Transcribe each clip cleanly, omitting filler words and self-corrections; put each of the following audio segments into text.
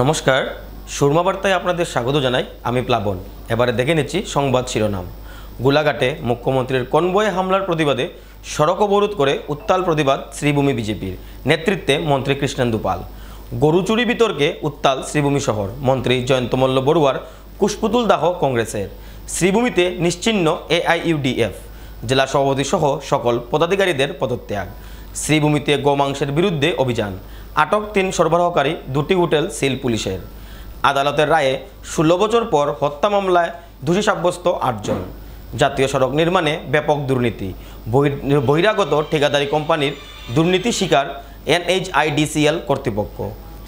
নমস্কার, সুরমা বার্তায় আপনাদের স্বাগত জানাই। আমি প্লাবন। এবারে দেখে নিচ্ছি সংবাদ শিরোনাম। গোলাঘাটে মুখ্যমন্ত্রীর কনভয়ে হামলার প্রতিবাদে সড়ক অবরোধ করে উত্তাল প্রতিবাদ শ্রীভূমি বিজেপির নেতৃত্বে মন্ত্রী কৃষ্ণেন্দু পাল। গরু চুরি বিতর্কে উত্তাল শ্রীভূমি শহর। মন্ত্রী জয়ন্ত মল্ল বড়ুয়ার কুশপুতুল দাহ কংগ্রেসের। শ্রীভূমিতে নিশ্চিহ্ন AIUDF জেলা সভাপতি সহ সকল পদাধিকারীদের পদত্যাগ। শ্রীভূমিতে গোমাংসের বিরুদ্ধে অভিযান। আটক 3 সরবরাহকারী, 2টি হোটেল সিল পুলিশের। আদালতের রায়ে 16 বছর পর হত্যা মামলায় দোষী সাব্যস্ত 8 জন। জাতীয় সড়ক নির্মাণে ব্যাপক দুর্নীতি। বহিরাগত ঠিকাদারি কোম্পানির দুর্নীতি শিকার NHIDCL কর্তৃপক্ষ।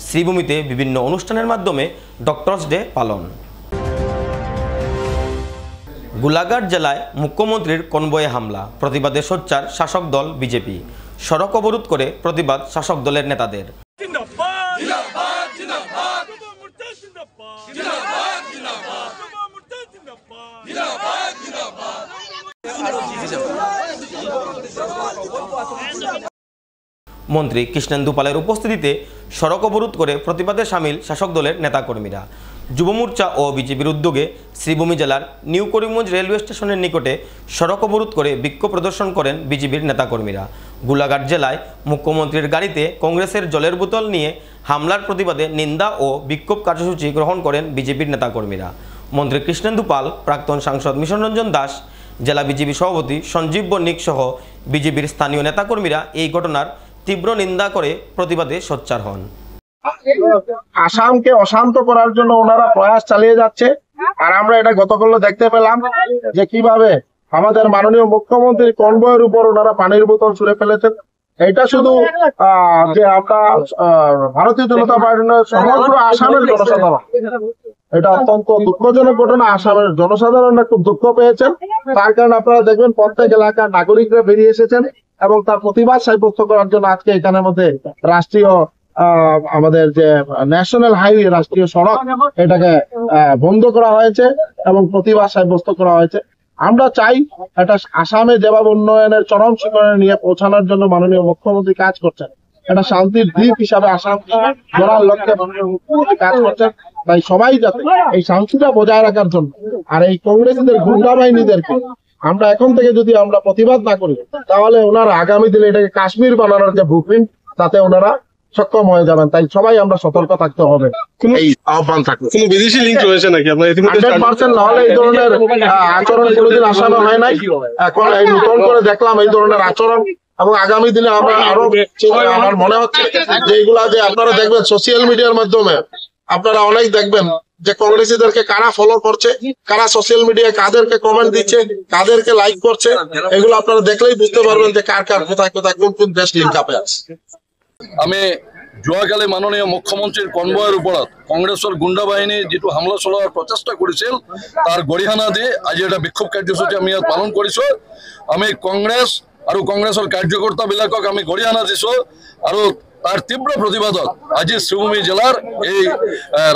শ্রীভূমিতে বিভিন্ন অনুষ্ঠানের মাধ্যমে ডক্টরস ডে পালন। গোলাঘাট জেলায় মুখ্যমন্ত্রীর কনভয়ে হামলা, প্রতিবাদে সোচ্চার শাসক দল বিজেপি। সড়ক অবরোধ করে প্রতিবাদ শাসক দলের নেতাদের। মন্ত্রী কৃষ্ণেন্দু পালের উপস্থিতিতে সড়ক অবরোধ করে প্রতিবাদে সামিল শাসক দলের নেতাকর্মীরা। যুব মোর্চা ও বিজেপির উদ্যোগে শ্রীভূমি জেলার নিউ করিমগঞ্জ রেলওয়ে স্টেশনের নিকটে সড়ক অবরোধ করে বিক্ষোভ প্রদর্শন করেন বিজেপির নেতাকর্মীরা। গোলাঘাট জেলায় মুখ্যমন্ত্রীর গাড়িতে কংগ্রেসের জলের বোতল নিয়ে হামলার প্রতিবাদে নিন্দা ও বিক্ষোভ কার্যসূচি গ্রহণ করেন বিজেপির নেতাকর্মীরা। মন্ত্রী কৃষ্ণেন্দু পাল, প্রাক্তন সাংসদ মিশন রঞ্জন দাস, জেলা বিজেপি সভাপতি সঞ্জীব বণিক সহ বিজেপির স্থানীয় নেতাকর্মীরা এই ঘটনার তীব্র নিন্দা করে প্রতিবাদে সোচ্চার হন। আসামকে অশান্ত করার জন্য ওনারা প্রয়াস চালিয়ে যাচ্ছে। আর আমরা এটা গতকাল দেখতে পেলাম যে কিভাবে আমাদের মাননীয় মুখ্যমন্ত্রী কনভয়ের উপর ওনারা পানির বোতল ছুঁড়ে ফেলেছেন। এটা শুধু যে আমরা ভারতীয় জনতা পার্টির সমগ্র আসামের জনসাধারণ, এটা অত্যন্ত দুঃখজনক ঘটনা। আসামের জনসাধারণরা খুব দুঃখ পেয়েছেন। তার কারণে আপনারা দেখবেন প্রত্যেক এলাকার নাগরিকরা বেরিয়ে এসেছেন এবং তার প্রতিবাদ সাব্যস্ত করার জন্য আজকে এখানের মধ্যে রাষ্ট্রীয় আমাদের যে ন্যাশনাল হাইওয়ে, রাষ্ট্রীয় সড়ক, এটাকে বন্ধ করা হয়েছে এবং প্রতিবাদ সাব্যস্ত করা হয়েছে। আমরা চাই এটা আসামে যেভাবে উন্নয়নের চরম শিখরে নিয়ে পৌঁছানোর জন্য মাননীয় মুখ্যমন্ত্রী কাজ করছেন, এটা শান্তির দ্বীপ হিসাবে আসাম গড়ার লক্ষ্যে মাননীয় মুখ্যমন্ত্রী কাজ করছেন। তাই সবাই যাতে এই শান্তিটা বজায় রাখার জন্য আর এই কংগ্রেসীদের গুন্ডা বাহিনীদেরকে আমরা এখন থেকে যদি আমরা প্রতিবাদ না করি, তাহলে ওনারা আগামী দিনে এটাকে কাশ্মীর বানানোর যে ব্লুপ্রিন্ট, তাতে ওনারা সক্ষম হয়ে যাবেন। তাই সবাই আমরা সতর্ক থাকতে হবে। এই আহ্বান থাকবে। কোনো বিদেশি লিঙ্ক রয়েছে নাকি আপনার? 100% না হলে এই ধরনের আচরণ কোনোদিন আসামে হয় নাই। এখন এই নতুন করে দেখলাম এই ধরনের আচরণ, এবং আগামী দিনে আমরা আরো, আমার মনে হচ্ছে যে এইগুলা যে আপনারা দেখবেন সোশ্যাল মিডিয়ার মাধ্যমে, আপনারা অনেক দেখবেন যে কংগ্রেসীদেরকে কারা ফলো করছে, কারা সোশ্যাল মিডিয়ায় কাদেরকে কমেন্ট দিচ্ছে, কাদেরকে লাইক করছে, এগুলো আপনারা দেখলেই বুঝতে পারবেন যে কার কার কোথায় কোথায় কোন কোন দেশ লিঙ্ক আপে আছে। আমি যোৱাকালি মাননীয় মুখ্যমন্ত্রীর কনভয়ের ওপৰত কংগ্রেসের গুন্ডা বাহিনী যেটো হামলা চলোৱাৰ প্ৰচেষ্টা কৰিছিল, তাৰ গৰিহণা দি আজি এটা বিক্ষোভ কাৰ্যসূচী আমি ইয়াত পালন কৰিছো। আমি কংগ্রেস আৰু কংগ্রেসৰ কাৰ্যকৰ্তাবিলাকক আমি গৰিহণা দিছো আৰু তার তীব্র প্রতিবাদত আজি শ্রীভূমি জেলার এই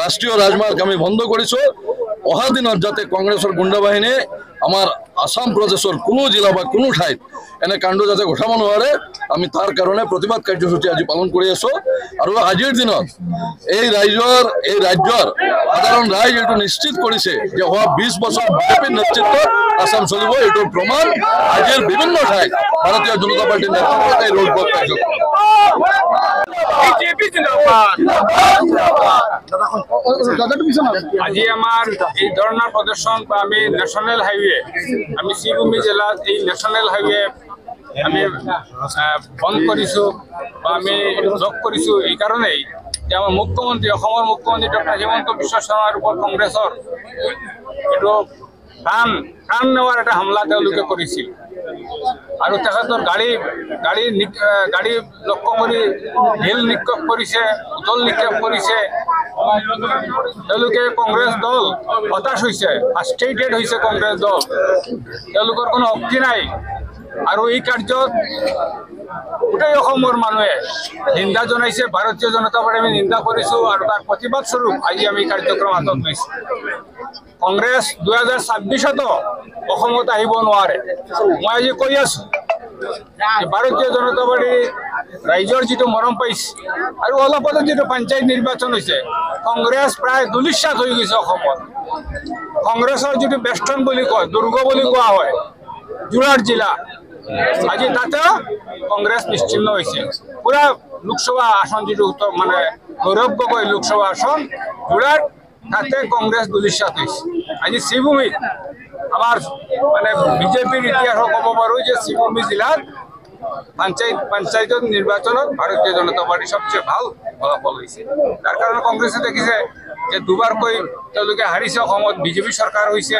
রাষ্ট্রীয় রাজমার্গ আমি বন্ধ করেছো। অহা দিনত যাতে কংগ্রেসের গুন্ডা বাহিনী আমার আসাম প্রদেশের কোনো জেলা বা কোনো ঠাইত এনে কাণ্ড যাতে ঘটাব নোৱাৰে, আমি তার কারণে প্রতিবাদ কার্যসূচী আজি পালন কৰি আছো। আৰু আজিৰ দিনত এই রাজ্যৰ সাধারণ রাইজ এইটো নিশ্চিত কৰিছে যে অহা 20 বছর বিজেপিৰ নেতৃত্বত আসাম চলিব। এইটোৰ প্ৰমাণ আজিৰ বিভিন্ন ঠাইত ভাৰতীয় জনতা পাৰ্টিৰ নেতৃত্বত এই ৰোড ব্লক কাৰ্যক্ৰম। আজি আমার এই ধরনের প্রদর্শন বা আমি ন্যাশনাল হাইওয়ে, আমি শ্রীভূমি জেলাত এই ন্যাশনাল হাইওয়ে আমি বন্ধ করেছো বা আমি ব্লক করেছো এই কারণেই যে আমার মুখ্যমন্ত্রী, অসমের মুখ্যমন্ত্রী ডক্টর হিমন্ত বিশ্ব শর্মার উপর কংগ্রেসের এইটো প্রাণ নেওয়ার একটা হামলা তেওঁলোকে করেছিল। আৰু তেখেতৰ গাড়ী লক্ষ্য কৰি ঢিল নিক্ষেপ কৰিছে, উতল নিক্ষেপ কৰিছে। তেওঁলোকে কংগ্ৰেছ দল হতাশ হৈছে, ফ্ৰাষ্ট্ৰেটেড হৈছে কংগ্ৰেছ দল। তেওঁলোকৰ কোনো শক্তি নাই। আৰু এই কাৰ্যত গোটেই অসমৰ মানুহে নিন্দা জনাইছে। ভাৰতীয় জনতা পাৰ্টি আমি নিন্দা কৰিছো আৰু তাৰ প্ৰতিবাদ স্বৰূপ আজি আমি কাৰ্যক্ৰম হাতত লৈছো। কংগ্ৰেছ 2026তো অসমত আহিব নোৱাৰে। মই আজি কৈ আছো ভাৰতীয় জনতা পাৰ্টি ৰাইজৰ যিটো মৰম পাইছে আৰু অলপতে যিটো পঞ্চায়ত নিৰ্বাচন হৈছে কংগ্রেস প্রায় দুলিশ্বাত হৈ গৈছে অসমত। কংগ্রেসের যদি বেষ্টন বুলি কয়, দুর্গ বুলি কোৱা হয় যোৰহাট জিলা, আজি তাতেও কংগ্রেস নিশ্চিন্ন হয়েছে। পুরা লোকসভা আসন যেটো মানে গৌরৱ গগৈ লোকসভা আসন যোৰহাট, তাতে কংগ্রেস দুলিশ্বাত হয়েছে। আজি শ্রীভূমিত আমার মানে বিজেপির ইতিহাস কব পারো যে শ্রীভূমি জেলার পঞ্চায়েত নির্বাচনত ভারতীয় জনতা পার্টি সবচেয়ে ভাল ফলাফল হয়েছে। তার কারণে কংগ্রেসে দেখিছে যে দুবারকৈ তেওঁলোকে হাৰিছে অসমত, বিজেপি চৰকাৰ হৈছে।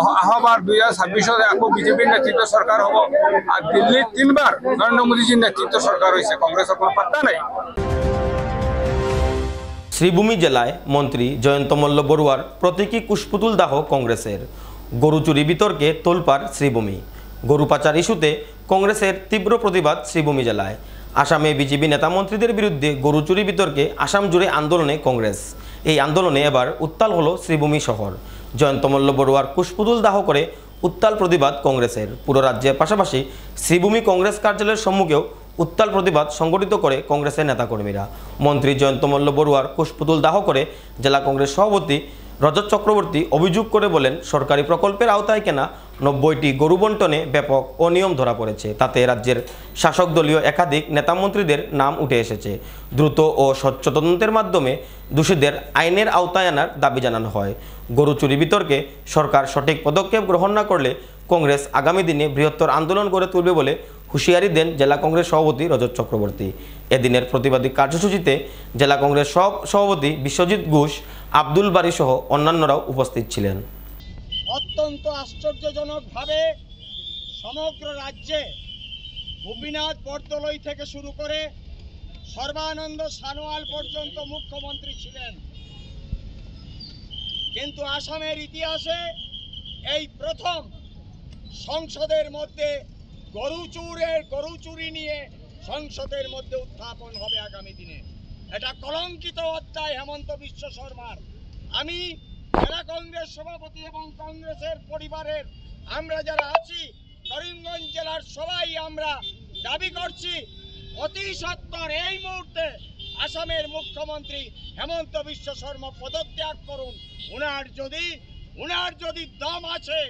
অহাবাৰ 2026 আকৌ বিজেপিৰ নেতৃত্ব চৰকাৰ হ'ব, আৰু দিল্লীত 3বাৰ নৰেন্দ্ৰ মোদীজীৰ নেতৃত্ব চৰকাৰ হৈছে। কংগ্ৰেছৰ কোনো পাত্তা নাই। শ্রীভূমি জেলায় মন্ত্রী জয়ন্ত মল্ল বড়ুয়ার প্রতীকী কুশপুতুল দাহ কংগ্রেসের। গরু চুরি বিতর্কে তোলপাড় শ্রীভূমি। গরু পাচার ইস্যুতে কংগ্রেসের তীব্র প্রতিবাদ শ্রীভূমি জেলায়। আসামে বিজেপি নেতা মন্ত্রীদের বিরুদ্ধে গরু চুরি বিতর্কে আসাম জুড়ে আন্দোলনে কংগ্রেস। এই আন্দোলনে এবার উত্তাল হলো শ্রীভূমি শহর। জয়ন্ত মল্ল বড়ুয়ার কুশপুতুল দাহ করে উত্তাল প্রতিবাদ কংগ্রেসের। পুরো রাজ্যের পাশাপাশি শ্রীভূমি কংগ্রেস কার্যালয়ের সম্মুখেও উত্তাল প্রতিবাদ সংগঠিত করে কংগ্রেসের নেতাকর্মীরা। মন্ত্রী জয়ন্ত মল্ল বড়ুয়ার কুশপুতুল দাহ করে জেলা কংগ্রেস সভাপতি রজত চক্রবর্তী অভিযোগ করে বলেন, সরকারি প্রকল্পের আওতায় কেনা 90টি গরু বন্টনে ব্যাপক অনিয়ম ধরা পড়েছে। তাতে রাজ্যের শাসক দলীয় একাধিক নেতামন্ত্রীদের নাম উঠে এসেছে। দ্রুত ও স্বচ্ছ তদন্তের মাধ্যমে দোষীদের আইনের আওতায় আনার দাবি জানানো হয়। গরু চুরি বিতর্কে সরকার সঠিক পদক্ষেপ গ্রহণ না করলে কংগ্রেস আগামী দিনে বৃহত্তর আন্দোলন গড়ে তুলবে বলে হুঁশিয়ারি দেন জেলা কংগ্রেস সভাপতি রজত চক্রবর্তী। এদিনের প্রতিবাদী কার্যসূচিতে জেলা কংগ্রেস সভাপতি বিশ্বজিৎ ঘোষ, আব্দুল বারী সহ অন্যান্যরাও উপস্থিত ছিলেন। অত্যন্ত আশ্চর্যজনকভাবে সমগ্র রাজ্যে গোপীনাথ বরদলৈ থেকে শুরু করে সর্বানন্দ সানোয়াল পর্যন্ত মুখ্যমন্ত্রী ছিলেন, কিন্তু আসামের ইতিহাসে এই প্রথম সংসদের মধ্যে গরু চুরি নিয়ে সংসদের মধ্যে উত্থাপন হবে আগামী দিনে। এটা কলঙ্কিত অধ্যায় হেমন্ত বিশ্ব শর্মার। আমি জেলা কংগ্রেস সভাপতি এবং কংগ্রেসের পরিবারের আমরা যারা আছি করিমগঞ্জ জেলার সবাই আমরা দাবি করছি অতি সত্বর এই মুহূর্তে আসামের মুখ্যমন্ত্রী হেমন্ত বিশ্ব শর্মা পদত্যাগ করুন। উনার যদি দম আছে,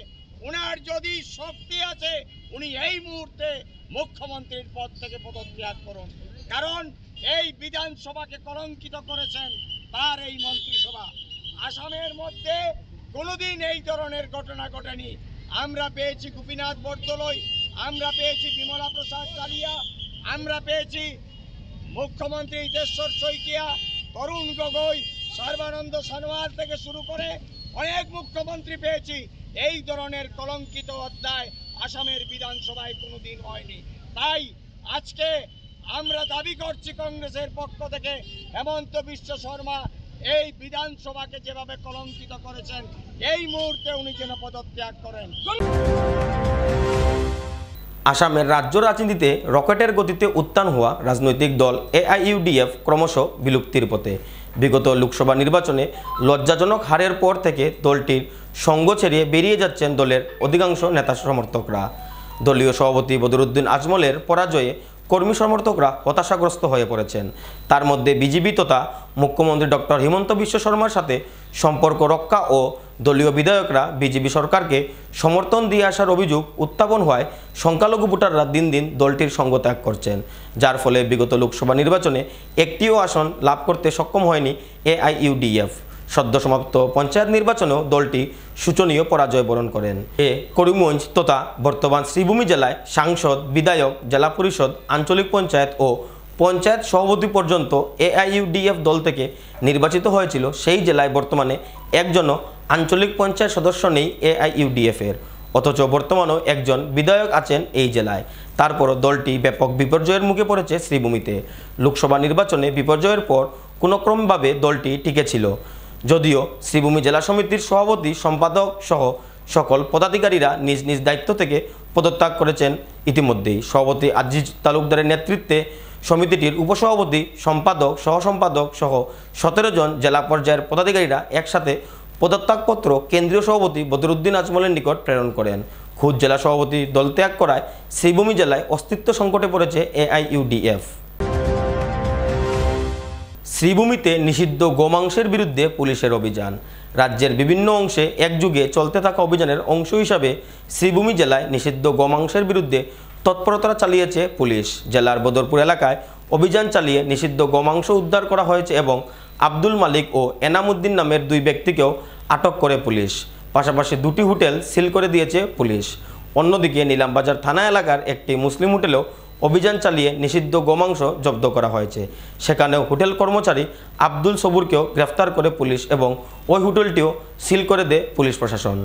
উনার যদি শক্তি আছে, উনি এই মুহূর্তে মুখ্যমন্ত্রীর পদ থেকে পদত্যাগ করুন। কারণ এই বিধানসভাকে কলঙ্কিত করেছেন তার এই মন্ত্রিসভা। আসামের মধ্যে কোনোদিন এই ধরনের ঘটনা ঘটেনি। আমরা পেয়েছি গোপীনাথ বরদলৈ, আমরা পেয়েছি বিমলা প্রসাদ কালিয়া, আমরা পেয়েছি মুখ্যমন্ত্রী হিতেশ্বর শইকিয়া, তরুণ গগৈ, সর্বানন্দ সানোয়াল থেকে শুরু করে অনেক মুখ্যমন্ত্রী পেয়েছি। এই ধরনের কলঙ্কিত অধ্যায় আসামের বিধানসভায় কোনোদিন হয়নি। তাই আজকে আমরা দাবি করছি কংগ্রেসের পক্ষ থেকে হেমন্ত বিশ্ব শর্মা এই বিধানসভাকে যেভাবে কলঙ্কিত করেছেন এই মুহূর্তে উনি যেন পদত্যাগ করেন। আসামের রাজ্য রাজনীতিতে রকেটের গতিতে উত্থান হওয়া রাজনৈতিক দল AIUDF ক্রমশ বিলুপ্তির পথে। বিগত লোকসভা নির্বাচনে লজ্জাজনক হারের পর থেকে দলটির সঙ্গ ছেড়ে বেরিয়ে যাচ্ছেন দলের অধিকাংশ নেতা সমর্থকরা। দলীয় সভাপতি বদরুদ্দিন আজমলের পরাজয়ে কর্মী সমর্থকরা হতাশাগ্রস্ত হয়ে পড়েছেন। তার মধ্যে বিজেপি তথা মুখ্যমন্ত্রী ডক্টর হিমন্ত বিশ্ব শর্মার সাথে সম্পর্ক রক্ষা ও দলীয় বিধায়করা বিজেপি সরকারকে সমর্থন দিয়ে আসার অভিযোগ উত্থাপন হওয়ায় সংখ্যালঘু ভোটাররা দিন দিন দলটির সঙ্গ ত্যাগ করছেন, যার ফলে বিগত লোকসভা নির্বাচনে একটিও আসন লাভ করতে সক্ষম হয়নি AIUDF। সদ্য সমাপ্ত পঞ্চায়েত নির্বাচনেও দলটি শোচনীয় পরাজয় বরণ করেন। করিমগঞ্জ তথা বর্তমান শ্রীভূমি জেলায় সাংসদ, বিধায়ক, জেলা পরিষদ, আঞ্চলিক পঞ্চায়েত ও পঞ্চায়েত সভাপতি পর্যন্ত AIUDF দল থেকে নির্বাচিত হয়েছিল। সেই জেলায় বর্তমানে একজনও আঞ্চলিক পঞ্চায়েত সদস্য নেই AIUDF-এর, অথচ বর্তমানেও একজন বিধায়ক আছেন এই জেলায়। তারপরও দলটি ব্যাপক বিপর্যয়ের মুখে পড়েছে শ্রীভূমিতে। লোকসভা নির্বাচনে বিপর্যয়ের পর কোনোক্রমভাবে দলটি টিকে ছিল, যদিও শ্রীভূমি জেলা সমিতির সভাপতি, সম্পাদক সহ সকল পদাধিকারীরা নিজ নিজ দায়িত্ব থেকে পদত্যাগ করেছেন ইতিমধ্যেই। সভাপতি আজিজ তালুকদারের নেতৃত্বে সমিতিটির উপসভাপতি, সম্পাদক, সহসম্পাদক সহ 17 জন জেলা পর্যায়ের পদাধিকারীরা একসাথে পদত্যাগপত্র কেন্দ্রীয় সভাপতি বদরুদ্দিন আজমলের নিকট প্রেরণ করেন। খুদ জেলা সভাপতি দল ত্যাগ করায় শ্রীভূমি জেলায় অস্তিত্ব সংকটে পড়েছে AIUDF। শ্রীভূমিতে নিষিদ্ধ গোমাংসের বিরুদ্ধে পুলিশের অভিযান। রাজ্যের বিভিন্ন অংশে একযুগে চলতে থাকা অভিযানের অংশ হিসাবে শ্রীভূমি জেলায় নিষিদ্ধ গোমাংসের বিরুদ্ধে তৎপরতা চালিয়েছে পুলিশ। জেলার বদরপুর এলাকায় অভিযান চালিয়ে নিষিদ্ধ গোমাংস উদ্ধার করা হয়েছে এবং আব্দুল মালিক ও এনামুদ্দিন নামের 2 ব্যক্তিকেও আটক করে পুলিশ। পাশাপাশি 2টি হোটেল সিল করে দিয়েছে পুলিশ। অন্যদিকে নিলামবাজার থানা এলাকার একটি মুসলিম হোটেলেও অভিযান চালিয়ে নিষিদ্ধ গোমাংস জব্দ করা হয়েছে। সেখানেও হোটেল কর্মচারী আব্দুল সবুরকেও গ্রেফতার করে পুলিশ এবং ওই হোটেলটিও সিল করে দেয় পুলিশ প্রশাসন।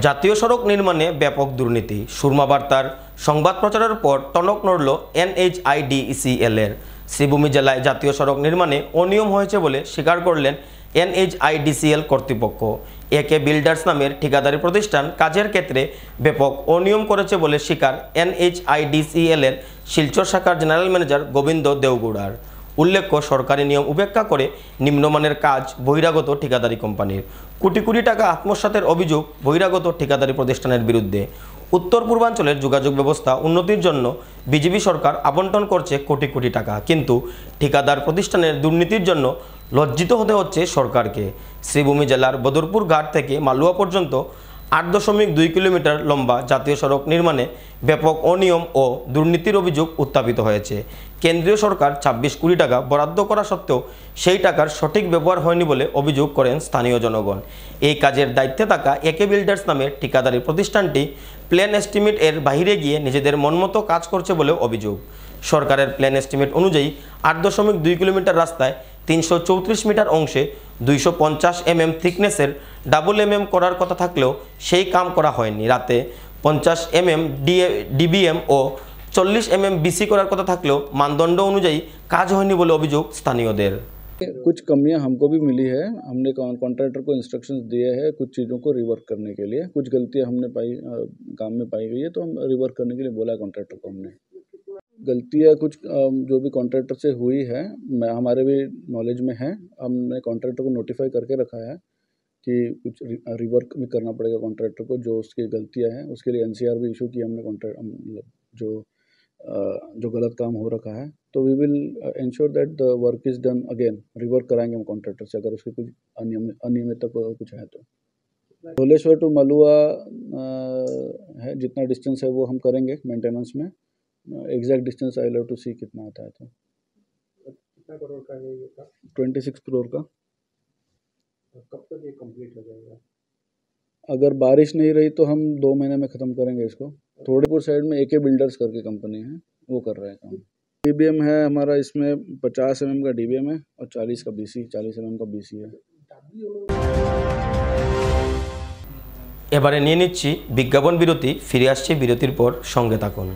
জাতীয় সড়ক নির্মাণে ব্যাপক দুর্নীতি। সুরমা বার্তার সংবাদ প্রচারের পর টনক নড়ল NHIDCL এর। শ্রীভূমি জেলায় জাতীয় সড়ক নির্মাণে অনিয়ম হয়েছে বলে স্বীকার করলেন NHIDCL কর্তৃপক্ষ। AK বিল্ডার্স নামের ঠিকাদারি প্রতিষ্ঠান কাজের ক্ষেত্রে ব্যাপক অনিয়ম করেছে বলে স্বীকার NHIDCL এর শিলচর শাখার জেনারেল ম্যানেজার গোবিন্দ দেওগুড়ার। উল্লেখ্য, সরকারি নিয়ম উপেক্ষা করে নিম্নমানের কাজ বহিরাগত ঠিকাদারি কোম্পানির। কোটি কোটি টাকা আত্মসাতের অভিযোগ বহিরাগত ঠিকাদারি প্রতিষ্ঠানের বিরুদ্ধে। উত্তর পূর্বাঞ্চলের যোগাযোগ ব্যবস্থা উন্নতির জন্য বিজেপি সরকার আবন্টন করছে কোটি কোটি টাকা, কিন্তু ঠিকাদার প্রতিষ্ঠানের দুর্নীতির জন্য লজ্জিত হতে হচ্ছে সরকারকে। শ্রীভূমি জেলার বদরপুর ঘাট থেকে মালুয়া পর্যন্ত 8.2 কিলোমিটার লম্বা জাতীয় সড়ক নির্মাণে ব্যাপক অনিয়ম ও দুর্নীতির অভিযোগ উত্থাপিত হয়েছে। কেন্দ্রীয় সরকার 26 কোটি টাকা বরাদ্দ করা সত্ত্বেও সেই টাকার সঠিক ব্যবহার হয়নি বলে অভিযোগ করেন স্থানীয় জনগণ। এই কাজের দায়িত্বে থাকা AK বিল্ডার্স নামের ঠিকাদারি প্রতিষ্ঠানটি প্ল্যান এস্টিমেট এর বাইরে গিয়ে নিজেদের মনমতো কাজ করছে বলে অভিযোগ। সরকারের প্ল্যান এস্টিমেট অনুযায়ী 8.2 কিলোমিটার রাস্তায় 334 মিটার অংশে 250 mm থিকনেসের ডাবল MM করার কথা থাকলেও সেই কাম করা হয়নি। রাতে 50 mm DBM ও 40 mm BC করার কথা থাকলেও মানদণ্ড অনুযায়ী কাজ হয়নি বলে অভিযোগ স্থানীয়দের। कुछ कमियां हमको भी मिली है। हमने कॉन्ट्रैक्टर को इंस्ट्रक्शंस दिए हैं कुछ चीज़ों को रिवर्क करने के लिए। कुछ गलतियां हमने काम में पाई गई है तो हम रिवर्क करने के लिए बोला कॉन्ट्रैक्टर को। हमने गलतियां कुछ जो भी कॉन्ट्रैक्टर से हुई है हमारे भी नॉलेज में है। हमने कॉन्ट्रैक्टर को नोटिफाई करके रखा है कि कुछ रिवर्क भी करना पड़ेगा कॉन्ट्रैक्टर को। जो उसकी गलतियाँ हैं उसके लिए NCR भी इशू किया हमने जो गलत काम हो रखा है। तो we will ensure that the work is done again. Rework कराएंगे हम कॉन्ट्रैक्टर से अगर उसकी कुछ अनियमितता कुछ है तो। धोलेश्वर टू मलुआ है, जितना डिस्टेंस है वो हम करेंगे मेंटेनेंस में। Exact distance I love to see कितना आता है। तो कितना करोड़ का है ये? 26 करोड़ का। कब तक ये कंप्लीट हो जाएगा? अगर बारिश नहीं रही तो हम 2 महीने में ख़त्म करेंगे इसको। थोड़ीपुर साइड में AK बिल्डर्स करके कंपनी है, वो कर रहे हैं काम। DBM है हमारा, इसमें 50 mm का DBM है और 40 का BC, 40 mm का BC है। এবারে নিয়ে নিচ্ছি বিজ্ঞাপন বিরতি। ফিরে আসছে বিরতির পর, সঙ্গে থাকুন।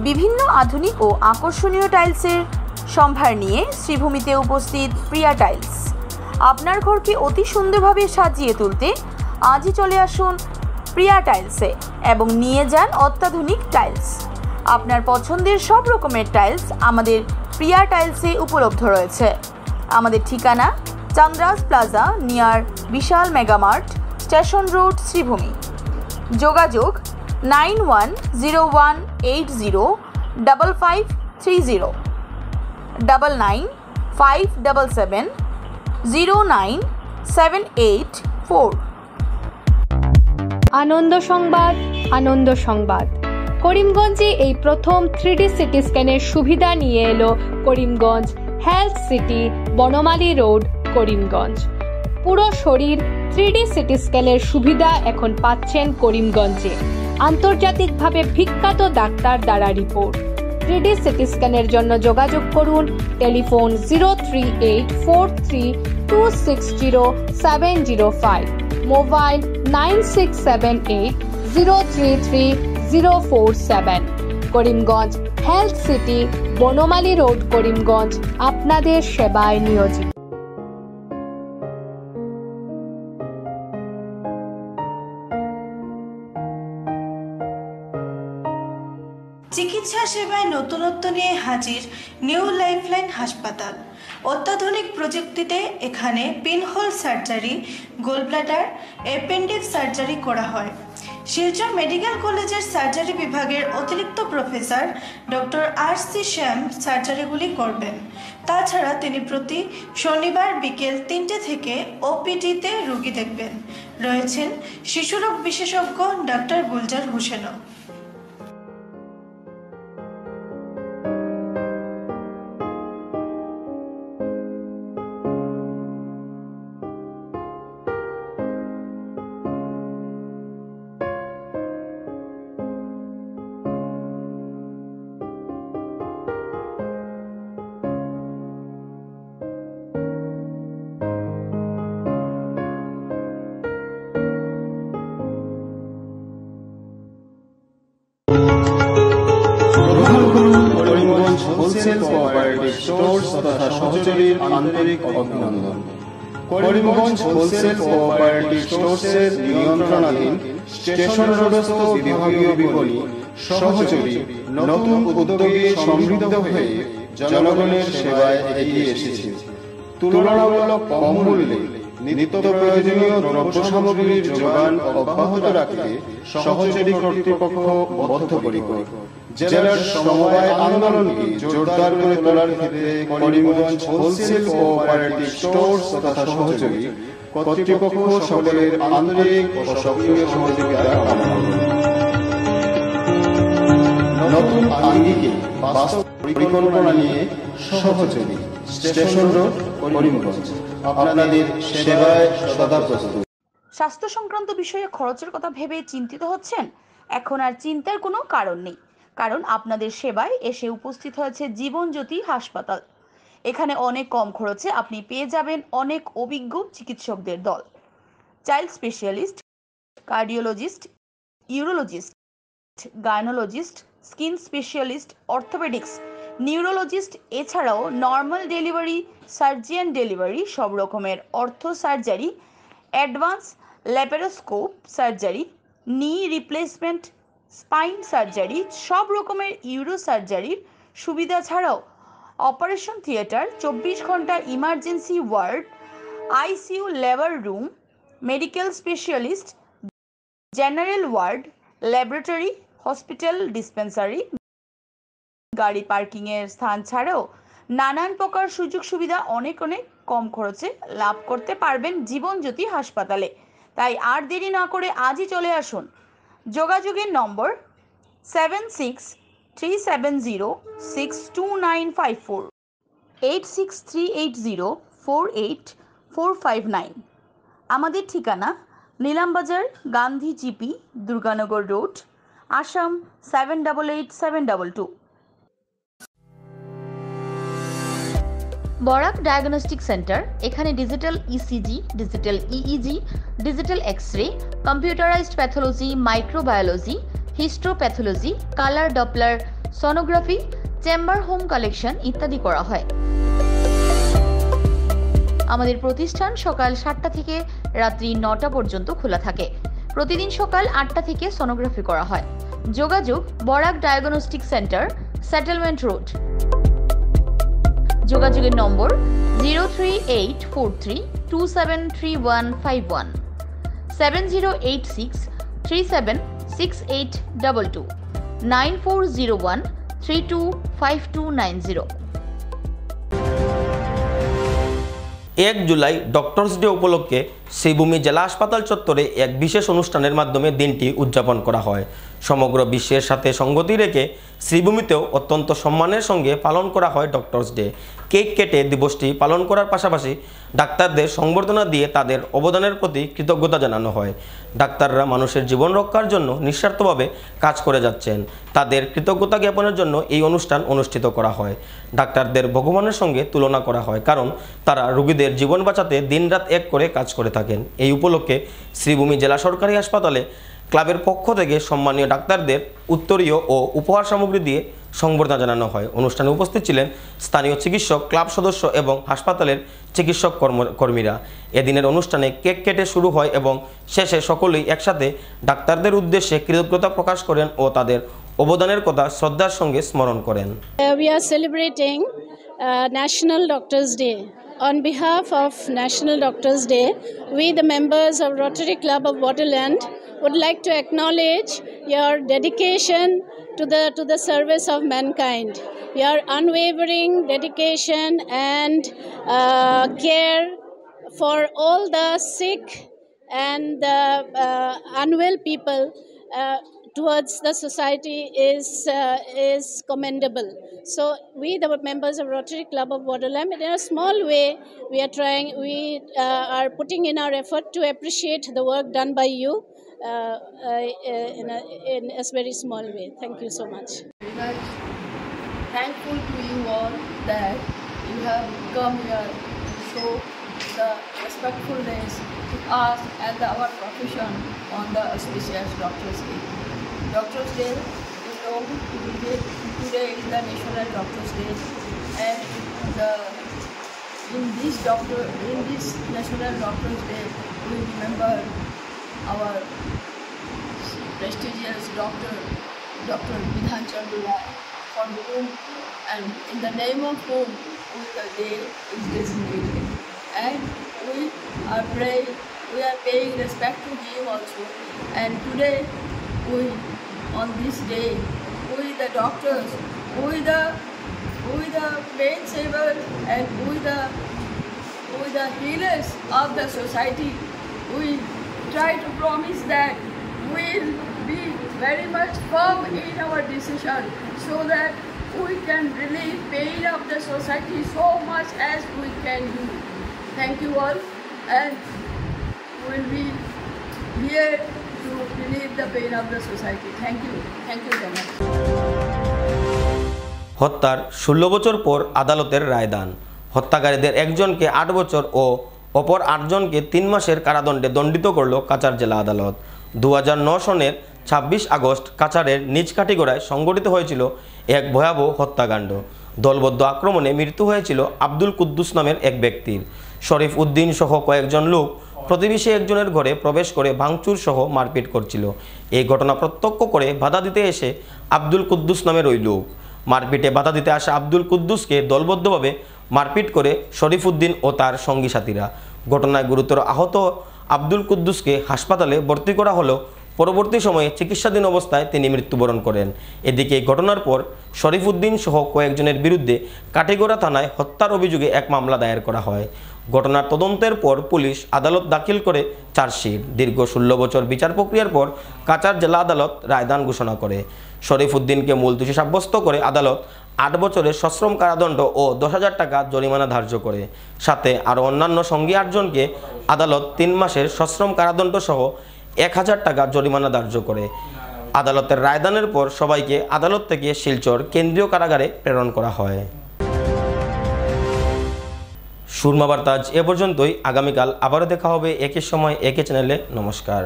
বিভিন্ন আধুনিক ও আকর্ষণীয় টাইলসের সম্ভার নিয়ে শ্রীভূমিতে উপস্থিত প্রিয়া টাইলস। আপনার ঘরকে অতি সুন্দরভাবে সাজিয়ে তুলতে আজই চলে আসুন প্রিয়া টাইলসে এবং নিয়ে যান অত্যাধুনিক টাইলস। আপনার পছন্দের সব রকমের টাইলস আমাদের প্রিয়া টাইলসে উপলব্ধ রয়েছে। আমাদের ঠিকানা চান্দ্রাস প্লাজা নিয়ার বিশাল মেগামার্ট, স্টেশন রোড, শ্রীভূমি। যোগাযোগ 9101805530 9957709784। আনন্দ সংবাদ, আনন্দ সংবাদ। করিমগঞ্জে এই প্রথম 3D সিটি স্ক্যানের সুবিধা নিয়ে এলো Karimganj health city, Banamali road, Karimganj. পুরো শরীর 3D সিটি স্ক্যানের সুবিধা এখন পাচ্ছেন করিমগঞ্জে। আন্তর্জাতিকভাবে বিখ্যাত ডাক্তার দ্বারা রিপোর্ট। 3D সিটি স্ক্যানের জন্য যোগাযোগ করুন telephone 03843 260705, mobile 9678033047। Karimganj health city, Banamali road, Karimganj আপনাদের সেবায় নিয়োজিত। চিকিৎসা সেবায় নতুনত্ব নিয়ে হাজির নিউ লাইফলাইন হাসপাতাল। অত্যাধুনিক প্রযুক্তিতে এখানে pinhole surgery, gallbladder, appendix surgery করা হয়। শিলচর মেডিকেল কলেজের সার্জারি বিভাগের অতিরিক্ত প্রফেসর ডক্টর RC শ্যাম সার্জারিগুলি করবেন। তাছাড়া তিনি প্রতি শনিবার বিকেল 3টে থেকে OPD-তে রোগী দেখবেন। রয়েছেন শিশুরোগ বিশেষজ্ঞ ডাক্তার গুলজার হোসেনও। করিমগঞ্জ হোলসেল কোঅপারেটিভ স্টোর্স তথা সহযোগীর আন্তরিক অভিনন্দন। করিমগঞ্জ হোলসেল কোঅপারেটিভ স্টোর্সের নিয়ন্ত্রণাধীন স্টেশন রোডস্থ বিভাগীয় বিপণী সহযোগী নতুন উদ্যোগে সমৃদ্ধ হয়ে জনগণের সেবায় এগিয়ে এসেছে। তুলনামূলক কম মূল্যে নিত্য প্রয়োজনীয় দ্রব্য সামগ্রীর যোগান অব্যাহত রাখতে সহযোগী কর্তৃপক্ষ বদ্ধপরিকর। জেলার সমবায় আন্দোলনকে জোরদার করে তোলার ক্ষেত্রে করিমগঞ্জ হোলসেল কোঅপারেটিভ স্টোর্স তথা সহযোগী কর্তৃপক্ষ সকলের আন্তরিক ও সক্রিয় সহযোগিতা কামনা করে। নতুন আঙ্গিকে বাস্তব পরিকল্পনা নিয়ে সহযোগী স্টেশন রোড, করিমগঞ্জ আপনাদের সেবায় সদা প্রস্তুত। স্বাস্থ্য সংক্রান্ত বিষয়ে খরচের কথা ভেবে চিন্তিত হচ্ছেন? এখন আর চিন্তার কোনো কারণ নেই, কারণ আপনাদের সেবায় এসে উপস্থিত হয়েছে জীবনজ্যোতি হাসপাতাল। এখানে অনেক কম খরচে আপনি পেয়ে যাবেন অনেক অভিজ্ঞ চিকিৎসকদের দল। Child specialist, cardiologist, urologist, gynaecologist, skin specialist, orthopaedics, neurologist, এছাড়াও নর্মাল ডেলিভারি, সার্জিয়ান ডেলিভারি, সব রকমের ortho surgery, advance laparoscope surgery, knee replacement, spine surgery, সব রকমের ইউরো সার্জারির সুবিধা ছাড়াও অপারেশন থিয়েটার, 24 ঘন্টা emergency ward, ICU labour room, medical specialist, general ward, laboratory, hospital dispensary, গাড়ি পার্কিংয়ের স্থান ছাড়াও নানান প্রকার সুযোগ সুবিধা অনেক কম খরচে লাভ করতে পারবেন জীবনজ্যোতি হাসপাতালে। তাই আর দেরি না করে আজই চলে আসুন। যোগাযোগের নম্বর 7637062954, 8638048459। আমাদের ঠিকানা Nilambazar, Gandhi GP, Durganagar road, Assam 788722। Barak diagnostic centre. এখানে digital ECG, digital EEG, digital X ray, computerised pathology, microbiology, histopathology, colour Doppler sonography, chamber home collection ইত্যাদি করা হয়। আমাদের প্রতিষ্ঠান সকাল 7টা থেকে রাত্রি 9টা পর্যন্ত খোলা থাকে। প্রতিদিন সকাল 8টা থেকে সোনোগ্রাফি করা হয়। যোগাযোগ Barak diagnostic centre, settlement road. যোগাযোগের নম্বর 03843273151, 7086376822, 9401325290। 1 জুলাই ডক্টরস ডে উপলক্ষে শ্রীভূমি জেলা হাসপাতাল চত্বরে এক বিশেষ অনুষ্ঠানের মাধ্যমে দিনটি উদযাপন করা হয়। সমগ্র বিশ্বের সাথে সঙ্গতি রেখে শ্রীভূমিতেও অত্যন্ত সম্মানের সঙ্গে পালন করা হয় ডক্টরস ডে। কেক কেটে দিবসটি পালন করার পাশাপাশি ডাক্তারদের সংবর্ধনা দিয়ে তাদের অবদানের প্রতি কৃতজ্ঞতা জানানো হয়। ডাক্তাররা মানুষের জীবন রক্ষার জন্য নিঃস্বার্থভাবে কাজ করে যাচ্ছেন। তাদের কৃতজ্ঞতা জ্ঞাপনের জন্য এই অনুষ্ঠান অনুষ্ঠিত করা হয়। ডাক্তারদের ভগবানের সঙ্গে তুলনা করা হয়, কারণ তারা রোগীদের জীবন বাঁচাতে দিনরাত এক করে কাজ করে থাকেন। এই উপলক্ষে শ্রীভূমি জেলা সরকারি হাসপাতালে ক্লাবের পক্ষ থেকে সম্মানীয় ডাক্তারদের উত্তরীয় ও উপহার সামগ্রী দিয়ে সংবর্ধনা জানানো হয়। অনুষ্ঠানে উপস্থিত ছিলেন স্থানীয় চিকিৎসক, ক্লাব সদস্য এবং হাসপাতালের চিকিৎসক কর্মীরা। এদিনের অনুষ্ঠানে কেক কেটে শুরু হয় এবং শেষে সকলেই একসাথে ডাক্তারদের উদ্দেশ্যে কৃতজ্ঞতা প্রকাশ করেন ও তাদের অবদানের কথা শ্রদ্ধার সঙ্গে স্মরণ করেন। We are celebrating National Doctors Day. On behalf of National Doctors Day, we the members of Rotary Club of Waterland would like to acknowledge your dedication to the service of mankind. Your unwavering dedication and care for all the sick and the unwell people towards the society is commendable. So we, the members of Rotary Club of Waterland, in a small way, we are putting in our effort to appreciate the work done by you in a very small way. Thank you so much. Very much thankful to you all that you have come here to show the respectfulness to us and our profession on the auspicious Doctors' Day. Doctors' Day is known to be today is the National Doctors' Day, and in this National Doctors' Day we remember our prestigious Dr. Bidhan Chandra Rai, for whom and in the name of whom the day is designated, and we are paying respect to him also. And today on this day, we the doctors, we the pain savers, and we the healers of the society, we try to promise that we will be very much firm in our decision so that we can relieve pain of the society so much as we can do. Thank you all, and we will be here to relieve the pain of the society. Thank you so much. হত্যার 16 বছর পর আদালতের রায়দান। হত্যাকারীদের একজনকে 8 বছর ও অপর 8 জনকে 3 মাসের কারাদণ্ডে দণ্ডিত করল কাছাড় জেলা আদালত। 2009 সনের 26 আগস্ট কাছাড়ের নিজ কাটিগড়ায় সংঘটিত হয়েছিল এক ভয়াবহ হত্যাকাণ্ড। দলবদ্ধ আক্রমণে মৃত্যু হয়েছিল আব্দুল কুদ্দুস নামের এক ব্যক্তির। শরীফ উদ্দিন সহ কয়েকজন লোক প্রতিবেশী একজনের ঘরে প্রবেশ করে ভাঙচুর সহ মারপিট করছিল। এই ঘটনা প্রত্যক্ষ করে বাধা দিতে এসে আব্দুল কুদ্দুস নামের ওই লোক মারপিটে বাধা দিতে আসা আব্দুল কুদ্দুসকে দলবদ্ধভাবে মারপিট করে শরীফ উদ্দিন ও তার সঙ্গী সাথীরা। ঘটনায় গুরুতর আহত আব্দুল কুদ্দুসকে হাসপাতালে ভর্তি করা হলেও পরবর্তী সময়ে চিকিৎসাধীন অবস্থায় তিনি মৃত্যুবরণ করেন। এদিকে ঘটনার পর শরীফ উদ্দিন সহ কয়েকজনের বিরুদ্ধে কাটিগড়া থানায় হত্যার অভিযোগে এক মামলা দায়ের করা হয়। ঘটনার তদন্তের পর পুলিশ আদালত দাখিল করে চার্জশিট। দীর্ঘ 16 বছর বিচার প্রক্রিয়ার পর কাছাড় জেলা আদালত রায়দান ঘোষণা করে। শরীফ উদ্দিনকে মূল দোষী সাব্যস্ত করে আদালত 8 বছরের সশ্রম কারাদণ্ড ও 10,000 টাকা জরিমানা ধার্য করে। সাথে আরও অন্যান্য সঙ্গী 8 জনকে আদালত 3 মাসের সশ্রম কারাদণ্ড সহ 1000 টাকা জরিমানা ধার্য করে। আদালতের রায়দানের পর সবাইকে আদালত থেকে শিলচর কেন্দ্রীয় কারাগারে প্রেরণ করা হয়। সুরমা বার্তা আজ এ পর্যন্তই। আগামীকাল আবারও দেখা হবে একই সময় একই চ্যানেলে। নমস্কার।